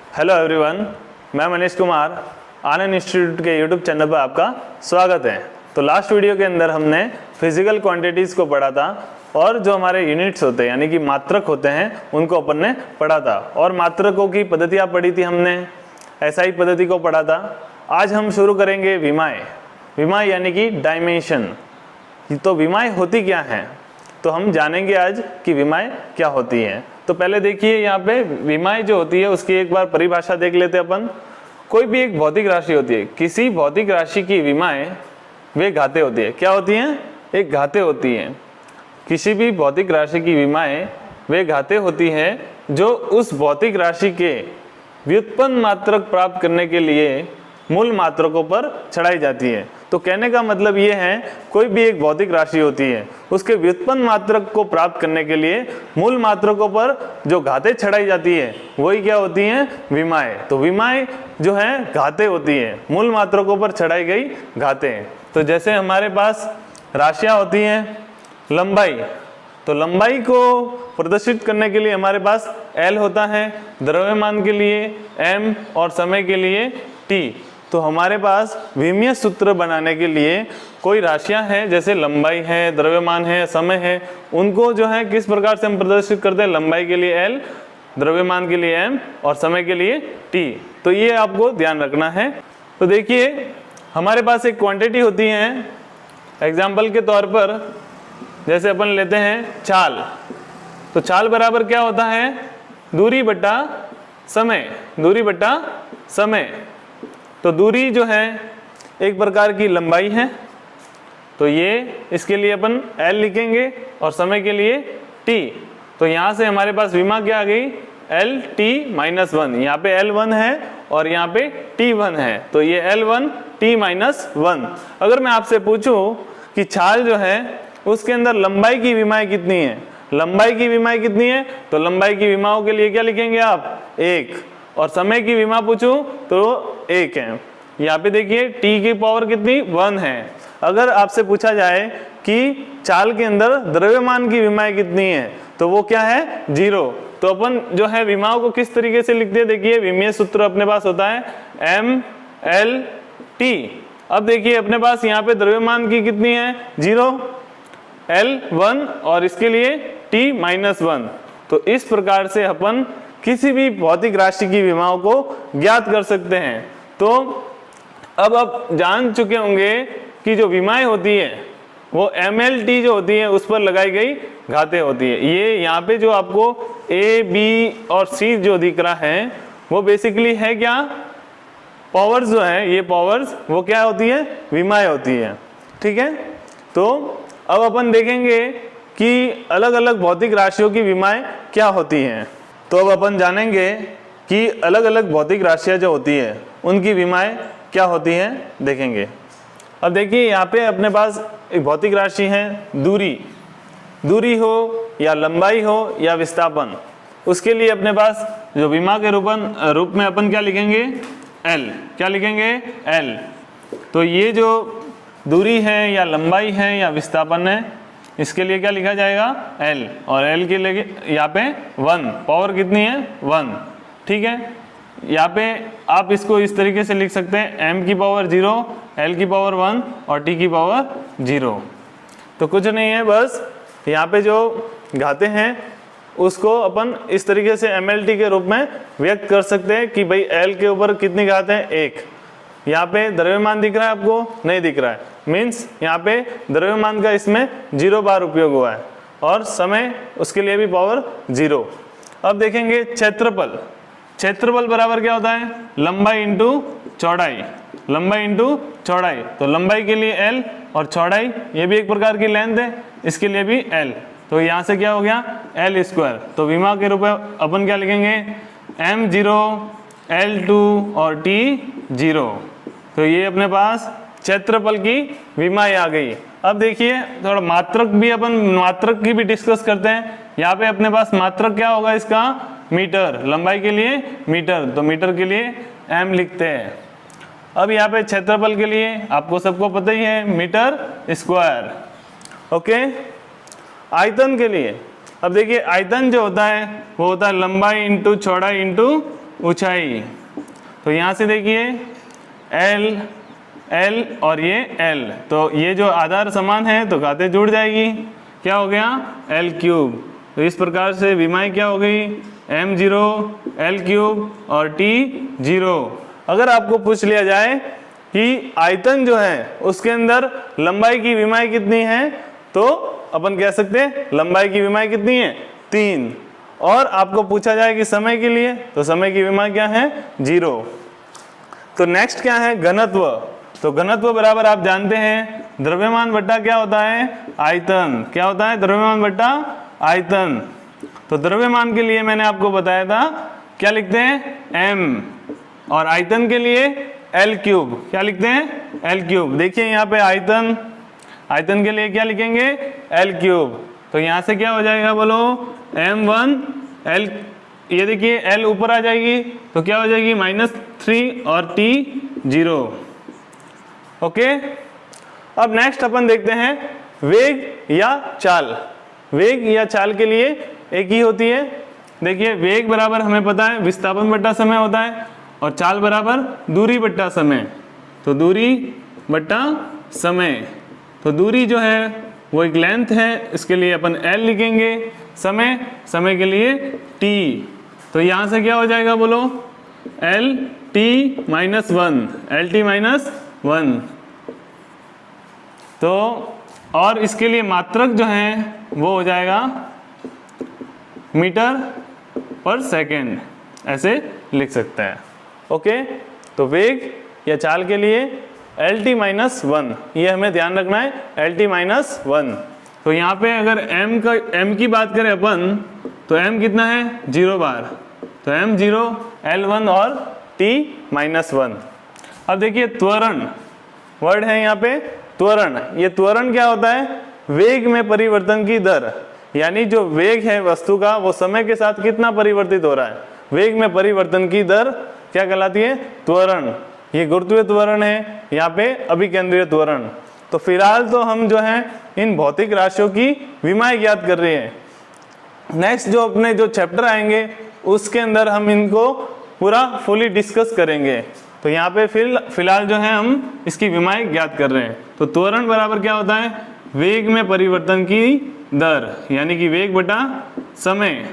Hello everyone, मैं Manish Kumar Anand institute के YouTube channel पर आपका स्वागत है। तो लास्ट वीडियो के अंदर हमने फिजिकल क्वांटिटीज़ को पढ़ा था और जो हमारे यूनिट्स होते हैं यानी कि मात्रक होते हैं उनको अपन ने पढ़ा था और मात्रकों की पद्धतियाँ पढ़ी थी हमने, SI पद्धति को पढ़ा था। आज हम शुरू करेंगे विमाएँ। विमाएँ यानी कि डायमेंशन। तो विमाएँ होती क्या हैं, तो हम जानेंगे आज कि विमाएँ क्या होती हैं। तो पहले देखिए यहाँ पे विमाएँ जो होती है उसकी एक बार परिभाषा देख लेते हैं अपन। कोई भी एक भौतिक राशि होती है, किसी भौतिक राशि की विमाएँ वे घातें होती है। क्या होती हैं? एक घातें होती हैं। किसी भी भौतिक राशि की विमाएँ वे घातें होती हैं जो उस भौतिक राशि के व्युत्पन्न मात्रक प्राप्त करने के लिए मूल मात्रकों पर चढ़ाई जाती है। तो कहने का मतलब ये है, कोई भी एक भौतिक राशि होती है उसके व्युत्पन्न मात्रक को प्राप्त करने के लिए मूल मात्रकों पर जो घातें चढ़ाई जाती है वही क्या होती हैं? विमाएँ। तो विमाएँ जो हैं घातें होती हैं, मूल मात्रकों पर चढ़ाई गई घातें। तो जैसे हमारे पास राशियाँ होती हैं लंबाई, तो लंबाई को प्रदर्शित करने के लिए हमारे पास L होता है, द्रव्यमान के लिए M और समय के लिए T। तो हमारे पास विमीय सूत्र बनाने के लिए कोई राशियां हैं जैसे लंबाई है, द्रव्यमान है, समय है, उनको जो है किस प्रकार से हम प्रदर्शित करते हैं? लंबाई के लिए L, द्रव्यमान के लिए M और समय के लिए T। तो ये आपको ध्यान रखना है। तो देखिए हमारे पास एक क्वांटिटी होती है, एग्जाम्पल के तौर पर जैसे अपन लेते हैं चाल। तो चाल बराबर क्या होता है? दूरी बटा समय, दूरी बटा समय। तो दूरी जो है एक प्रकार की लंबाई है, तो ये इसके लिए अपन L लिखेंगे और समय के लिए T। तो यहाँ से हमारे पास विमा क्या आ गई? LT-1। यहाँ पे L1 है और यहाँ पे T1 है, तो ये L1 T-1। अगर मैं आपसे पूछूं कि छाल जो है उसके अंदर लंबाई की विमाएँ कितनी है, लंबाई की विमाएँ कितनी है, तो लंबाई की विमाओं के लिए क्या लिखेंगे आप? 1। और समय की विमा पूछूं तो 1 है। यहाँ पे देखिए T की पावर कितनी? 1 है। अगर आपसे पूछा जाए कि चाल के अंदर द्रव्यमान की विमाएँ कितनी है, तो वो क्या है? 0। तो अपन जो है विमाओं को किस तरीके से लिखते हैं? देखिए विमीय सूत्र अपने पास होता है M-L-T। अब देखिए अपने पास यहाँ पे द्रव्यमान की कितनी है? 0, L1 और इसके लिए T-1। तो इस प्रकार से अपन किसी भी भौतिक राशि की विमाओं को ज्ञात कर सकते हैं। तो अब आप जान चुके होंगे कि जो विमाएँ होती है वो MLT जो होती है उस पर लगाई गई घातें होती है। ये यहाँ पे जो आपको A, B और C जो दिख रहा है वो बेसिकली है क्या? पावर्स जो है, ये पावर्स वो क्या होती है? विमाएँ होती है। ठीक है। तो अब अपन देखेंगे कि अलग अलग भौतिक राशियों की विमाएँ क्या होती हैं। तो अब अपन जानेंगे कि अलग अलग भौतिक राशियाँ जो होती है उनकी विमाएँ क्या होती हैं, देखेंगे। अब देखिए यहाँ पे अपने पास एक भौतिक राशि है दूरी। दूरी हो या लंबाई हो या विस्थापन, उसके लिए अपने पास जो विमा के रूप में अपन क्या लिखेंगे? L। क्या लिखेंगे? L। तो ये जो दूरी है या लंबाई है या विस्थापन है, इसके लिए क्या लिखा जाएगा? L। और L के लिए यहाँ पे 1, पावर कितनी है? 1। ठीक है। यहाँ पे आप इसको इस तरीके से लिख सकते हैं M की पावर 0, L की पावर 1 और T की पावर 0। तो कुछ नहीं है, बस यहाँ पे जो घातें हैं उसको अपन इस तरीके से MLT के रूप में व्यक्त कर सकते हैं कि भाई L के ऊपर कितनी घात है? 1। यहाँ पे द्रव्यमान दिख रहा है आपको? नहीं दिख रहा है, मीन्स यहाँ पे द्रव्यमान का इसमें 0 बार उपयोग हुआ है और समय उसके लिए भी पावर 0। अब देखेंगे क्षेत्रफल। क्षेत्रफल बराबर क्या होता है? लंबाई इंटू चौड़ाई, लंबाई इंटू चौड़ाई। तो लंबाई के लिए L और चौड़ाई ये भी एक प्रकार की लेंथ है, इसके लिए भी L। तो यहाँ से क्या हो गया? L²। तो विमा के रूप में अपन क्या लिखेंगे? M0, L2 और T0। तो ये अपने पास क्षेत्रफल की विमाएँ आ गई। अब देखिए थोड़ा मात्रक भी, अपन मात्रक की भी डिस्कस करते हैं। यहाँ पे अपने पास मात्रक क्या होगा इसका? मीटर। लंबाई के लिए मीटर, तो मीटर के लिए M लिखते हैं। अब यहाँ पे क्षेत्रफल के लिए आपको सबको पता ही है, मीटर स्क्वायर। ओके। आयतन के लिए अब देखिए आयतन जो होता है वो होता है लंबाई इंटू चौड़ाई इंटू ऊंचाई। तो यहाँ से देखिए L L और ये L, तो ये जो आधार समान है तो घातें जुड़ जाएगी, क्या हो गया L क्यूब। तो इस प्रकार से विमाएं क्या हो गई m0 L क्यूब और t 0। अगर आपको पूछ लिया जाए कि आयतन जो है उसके अंदर लंबाई की विमाएं कितनी है, तो अपन कह सकते हैं लंबाई की विमाएं कितनी है 3। और आपको पूछा जाए कि समय के लिए, तो समय की विमा क्या है 0। तो नेक्स्ट क्या है घनत्व। तो घनत्व बराबर आप जानते हैं द्रव्यमान बट्टा क्या होता है आयतन। क्या होता है द्रव्यमान बट्टा आयतन। तो द्रव्यमान के लिए मैंने आपको बताया था क्या लिखते हैं m, और आयतन के लिए L क्यूब। क्या लिखते हैं L क्यूब। देखिए यहाँ पे आयतन, आयतन के लिए क्या लिखेंगे L क्यूब। तो यहाँ से क्या हो जाएगा बोलो m1 L, ये देखिए L ऊपर आ जाएगी तो क्या हो जाएगी -3 और t 0। ओके, अब नेक्स्ट अपन देखते हैं वेग या चाल। वेग या चाल के लिए एक ही होती है। देखिए वेग बराबर हमें पता है विस्थापन बट्टा समय होता है, और चाल बराबर दूरी बट्टा समय। तो दूरी बट्टा समय, तो दूरी जो है वो एक लेंथ है, इसके लिए अपन L लिखेंगे। समय, समय के लिए t। तो यहाँ से क्या हो जाएगा बोलो LT -1, LT -1। तो और इसके लिए मात्रक जो है वो हो जाएगा मीटर पर सेकेंड, ऐसे लिख सकते हैं। ओके, तो वेग या चाल के लिए LT -1, ये हमें ध्यान रखना है LT -1। तो यहाँ पे अगर m की बात करें अपन, तो m कितना है 0 बार, तो m0 L1 और t -1। अब देखिए त्वरण वर्ड है यहाँ पे त्वरण। ये त्वरण क्या होता है वेग में परिवर्तन की दर, यानी जो वेग है वस्तु का वो समय के साथ कितना परिवर्तित हो रहा है, वेग में परिवर्तन की दर क्या कहलाती है त्वरण। ये गुरुत्वीय त्वरण है, यहाँ पे अभिकेंद्रीय त्वरण। तो फिलहाल तो हम जो है इन भौतिक राशियों की विमाएं ज्ञात कर रहे हैं। नेक्स्ट जो अपने जो चैप्टर आएंगे उसके अंदर हम इनको पूरा फुली डिस्कस करेंगे। तो यहाँ पे फिलहाल जो है हम इसकी विमाएं ज्ञात कर रहे हैं। तो त्वरण बराबर क्या होता है वेग में परिवर्तन की दर, यानी कि वेग बटा समय।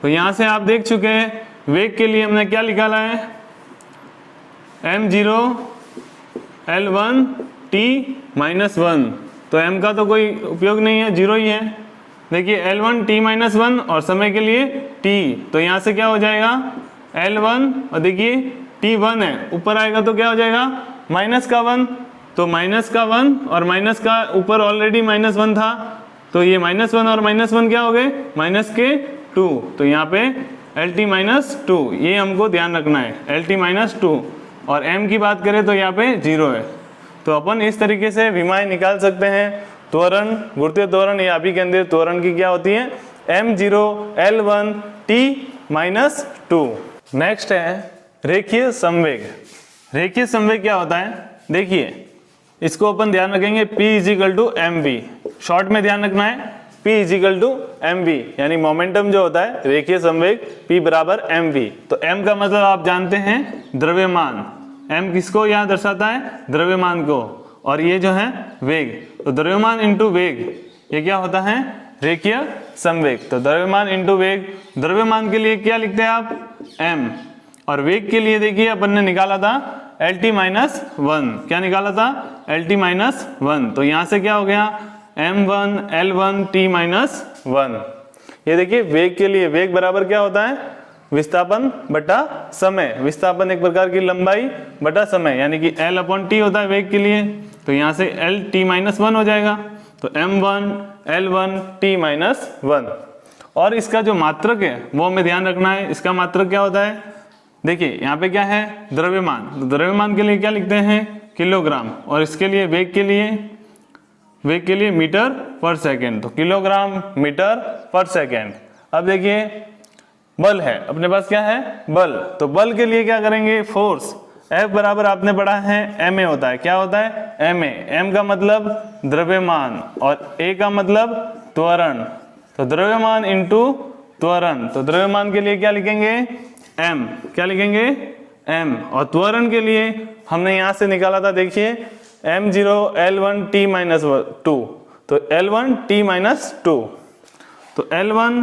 तो यहाँ से आप देख चुके हैं वेग के लिए हमने क्या निकाला है m0 L1 t -1। तो m का तो कोई उपयोग नहीं है, 0 ही है। देखिए L1 t -1 और समय के लिए t, तो यहाँ से क्या हो जाएगा L1, और देखिए t1 है, ऊपर आएगा तो क्या हो जाएगा -1। तो -1 और माइनस का ऊपर ऑलरेडी -1 था, तो ये -1 और -1 क्या हो गए -2। तो यहाँ पे LT -2, ये हमको ध्यान रखना है LT -2। और m की बात करें तो यहाँ पे 0 है। तो अपन इस तरीके से विमाएं निकाल सकते हैं। त्वरण, गुरुत्वीय त्वरण या अभिकेंद्रीय त्वरण की क्या होती है m0 L1 t -2। नेक्स्ट है रेखीय संवेग। रेखीय संवेग क्या होता है, देखिए इसको अपन ध्यान रखेंगे P = mv। शॉर्ट में ध्यान रखना है P = mv, यानी मोमेंटम जो होता है रेखीय संवेग P = mv। तो m का मतलब आप जानते हैं द्रव्यमान। m किसको यहाँ दर्शाता है द्रव्यमान को, और ये जो है वेग। तो द्रव्यमान इंटू वेग, ये क्या होता है रेखीय संवेग। तो द्रव्यमान इंटू वेग, द्रव्यमान के लिए क्या लिखते हैं आप m, और वेग के लिए देखिए अपन ने निकाला था LT -1। क्या निकाला था LT -1। तो यहाँ से क्या हो गया m1 L1 t -1। ये देखिए वेग के लिए वेग बराबर क्या होता है विस्थापन बटा समय। विस्थापन एक प्रकार की लंबाई बटा समय, यानी कि L/T होता है वेग के लिए। तो यहाँ से LT -1 हो जाएगा, तो m1 L1 t -1। और इसका जो मात्रक है वो हमें ध्यान रखना है। इसका मात्रक क्या होता है, देखिए यहाँ पे क्या है द्रव्यमान। तो द्रव्यमान के लिए क्या लिखते हैं किलोग्राम, और इसके लिए वेग के लिए मीटर पर सेकेंड। तो किलोग्राम मीटर पर सेकेंड। अब देखिए बल है अपने पास, क्या है बल। तो बल के लिए क्या करेंगे फोर्स। F बराबर आपने पढ़ा है ma होता है। क्या होता है ma। m का मतलब द्रव्यमान और a का मतलब त्वरण। तो द्रव्यमान इंटू त्वरण। तो द्रव्यमान के लिए क्या लिखेंगे m, क्या लिखेंगे m, और त्वरण के लिए हमने यहां से निकाला था, देखिए m0 L1 t माइनस 2, तो L1 t माइनस 2, तो L1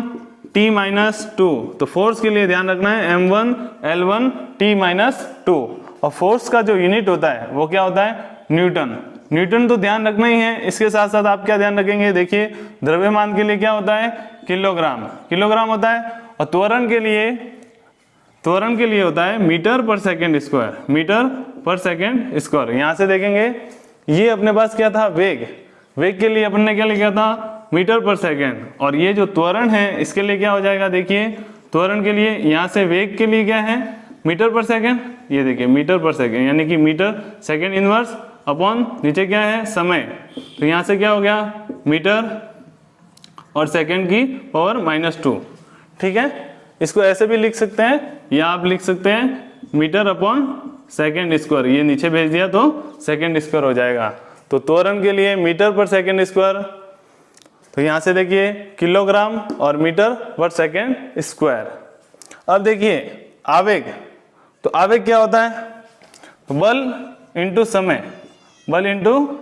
t माइनस 2, तो फोर्स के लिए ध्यान रखना है m1 L1 t माइनस 2, और फोर्स का जो यूनिट होता है वो क्या होता है, न्यूटन। न्यूटन तो ध्यान रखना ही है, इसके साथ साथ आप क्या ध्यान रखेंगे, देखिए द्रव्यमान के लिए क्या होता है, किलोग्राम, किलोग्राम होता है, और त्वरण के लिए होता है मीटर पर सेकेंड स्क्वायर, मीटर पर सेकेंड स्क्वायर। यहां से देखेंगे ये अपने पास क्या था, वेग, वेग के लिए अपन ने क्या लिखा था, मीटर पर सेकेंड, और ये जो त्वरण है इसके लिए क्या हो जाएगा, देखिए त्वरण के लिए यहाँ से वेग के लिए क्या है, मीटर पर सेकेंड, ये देखिए मीटर पर सेकेंड, यानी कि मीटर सेकेंड इनवर्स अपॉन नीचे क्या है, समय, तो यहाँ से क्या हो गया, मीटर और सेकेंड की पावर -2, ठीक है। इसको ऐसे भी लिख सकते हैं, या आप लिख सकते हैं मीटर अपॉन सेकेंड स्क्वायर, ये नीचे भेज दिया तो सेकेंड स्क्वायर हो जाएगा। तो त्वरण के लिए मीटर पर सेकेंड स्क्वायर, तो यहां से देखिए किलोग्राम और मीटर पर सेकेंड स्क्वायर। अब देखिए आवेग, तो आवेग क्या होता है, बल इंटू समय, बल इंटू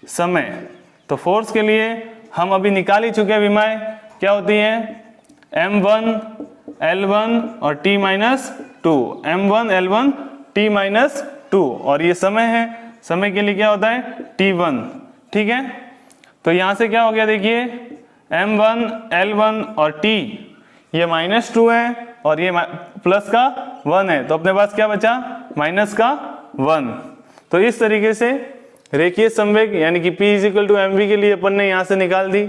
समय। तो फोर्स के लिए हम अभी निकाल ही चुके हैं विमाएं, क्या होती है, m1 L1 और t minus 2, m1 L1 t minus 2, और ये समय है, समय के लिए क्या होता है, t1, ठीक है। तो यहां से क्या हो गया, देखिए m1 L1 और t ये -2 है और ये प्लस का 1 है, तो अपने पास क्या बचा, माइनस का 1। तो इस तरीके से रेखीय संवेग यानी कि P = mv के लिए अपन ने यहां से निकाल दी,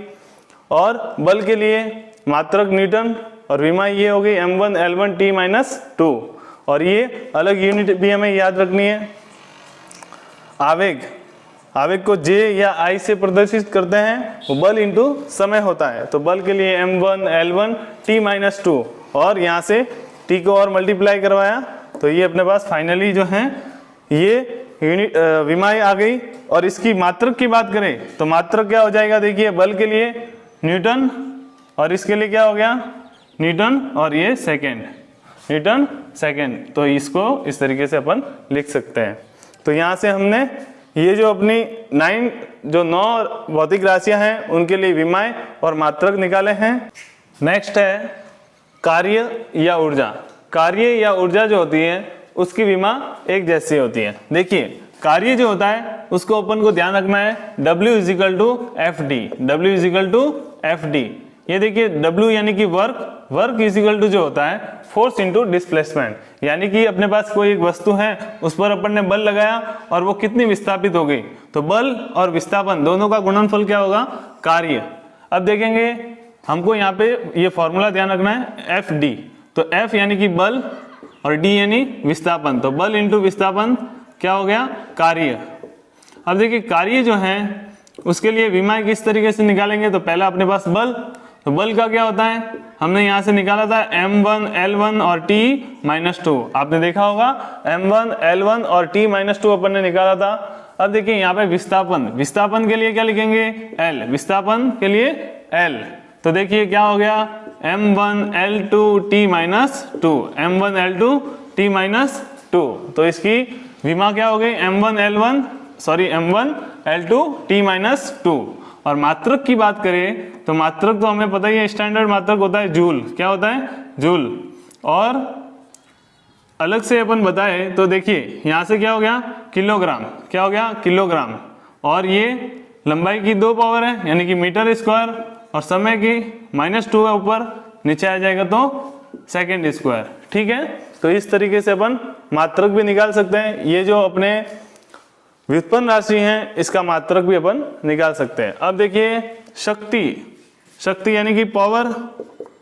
और बल के लिए मात्रक न्यूटन, और विमा ये हो गई m1 L1 t माइनस 2, और ये अलग यूनिट भी हमें याद रखनी है। आवेग, आवेग को J या I से प्रदर्शित करते हैं, वो बल इंटू समय होता है। तो बल के लिए m1 L1 t माइनस 2, और यहाँ से t को और मल्टीप्लाई करवाया, तो ये अपने पास फाइनली जो है ये यूनिट विमाएं आ गई। और इसकी मात्रक की बात करें तो मात्रक क्या हो जाएगा, देखिए बल के लिए न्यूटन, और इसके लिए क्या हो गया, न्यूटन, और ये सेकेंड, न्यूटन सेकेंड। तो इसको इस तरीके से अपन लिख सकते हैं। तो यहाँ से हमने ये जो अपनी 9 भौतिक राशियां हैं उनके लिए विमाएं और मात्रक निकाले हैं। नेक्स्ट है कार्य या ऊर्जा। कार्य या ऊर्जा जो होती है उसकी विमा एक जैसी होती है। देखिए कार्य जो होता है उसको अपन को ध्यान रखना है, W = FD, W = FD। ये देखिए W यानी कि वर्क, वर्क = जो होता है फोर्स इंटू डिस्प्लेसमेंट, यानी कि अपने पास कोई एक वस्तु है उस पर अपन ने बल लगाया और वो कितनी विस्थापित हो गई, तो बल और विस्थापन दोनों का गुणनफल क्या होगा, कार्य। अब देखेंगे हमको यहाँ पे ये फॉर्मूला ध्यान रखना है, FD, तो F यानी कि बल और D यानी विस्थापन, तो बल इंटू विस्थापन क्या हो गया, कार्य। अब देखिए कार्य जो है उसके लिए विमा किस तरीके से निकालेंगे, तो पहला अपने पास बल, तो बल का क्या होता है, हमने यहां से निकाला था m1 L1 और t माइनस 2, आपने देखा होगा m1 L1 और t माइनस 2 अपन ने निकाला था। अब देखिए यहाँ पे विस्थापन, विस्थापन के लिए क्या लिखेंगे, L, विस्थापन के लिए L, तो देखिए क्या हो गया, m1 L2 t minus 2, m1 L2 t minus 2, तो इसकी विमा क्या हो गई, m1 L2 t माइनस 2। और मात्रक की बात करें तो मात्रक तो हमें पता ही है, स्टैंडर्ड मात्रक होता है जूल, क्या होता है, जूल। और अलग से अपन बताए तो देखिए यहाँ से क्या हो गया, किलोग्राम, क्या हो गया, किलोग्राम, और ये लंबाई की 2 पावर है यानी कि मीटर स्क्वायर, और समय की -2 है ऊपर, नीचे आ जाएगा तो सेकेंड स्क्वायर, ठीक है। तो इस तरीके से अपन मात्रक भी निकाल सकते हैं। ये जो अपने व्युत्पन्न राशि है इसका मात्रक भी अपन निकाल सकते हैं। अब देखिए शक्ति, शक्ति यानी कि पावर,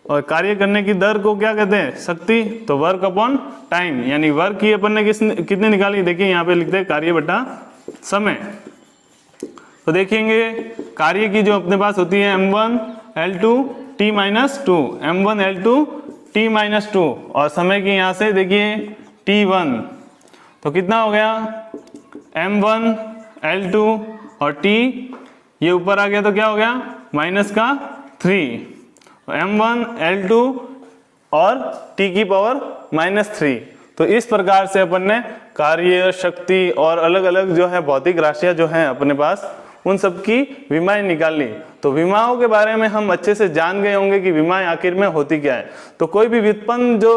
और कार्य करने की दर को क्या कहते हैं, शक्ति, तो वर्क अपॉन टाइम, यानी वर्क की अपन ने कितनी निकाली, देखिए यहाँ पे लिखते हैं कार्य बटा समय। तो देखेंगे कार्य की जो अपने पास होती है m1 L2 t minus 2, m1 L2 t minus 2, और समय की यहाँ से देखिए t1, तो कितना हो गया, m1 L2 और t ये ऊपर आ गया तो क्या हो गया, -3, m1 L2 और t की पावर -3। तो इस प्रकार से अपन ने कार्य, शक्ति और अलग अलग जो है भौतिक राशियां जो हैं अपने पास, उन सब की विमाएं निकाल ली। तो विमाओं के बारे में हम अच्छे से जान गए होंगे कि विमाएं आखिर में होती क्या है। तो कोई भी व्युत्पन्न जो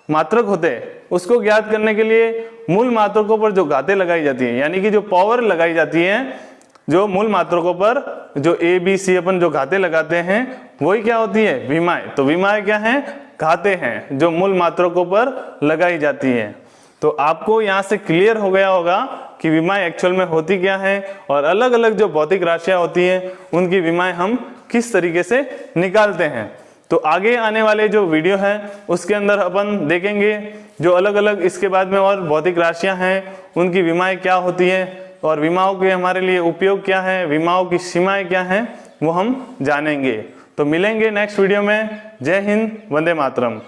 मात्रक होते हैं उसको ज्ञात करने के लिए मूल मात्रकों पर जो घातें लगाई जाती है, यानी कि जो पावर लगाई जाती है जो मूल मात्रकों पर, जो a b c अपन जो घातें लगाते हैं वही क्या होती है, विमाएं। तो विमाएं क्या हैं, घातें हैं जो मूल मात्रकों पर लगाई जाती हैं। तो आपको यहाँ से क्लियर हो गया होगा कि विमाएं एक्चुअल में होती क्या है और अलग अलग जो भौतिक राशियां होती हैं उनकी विमाएं हम किस तरीके से निकालते हैं। तो आगे आने वाले जो वीडियो है उसके अंदर अपन देखेंगे जो अलग अलग इसके बाद में और भौतिक राशियां हैं उनकी विमाएं क्या होती हैं और विमाओं के हमारे लिए उपयोग क्या है, विमाओं की सीमाएं क्या हैं, वो हम जानेंगे। तो मिलेंगे नेक्स्ट वीडियो में। जय हिंद, वंदे मातरम।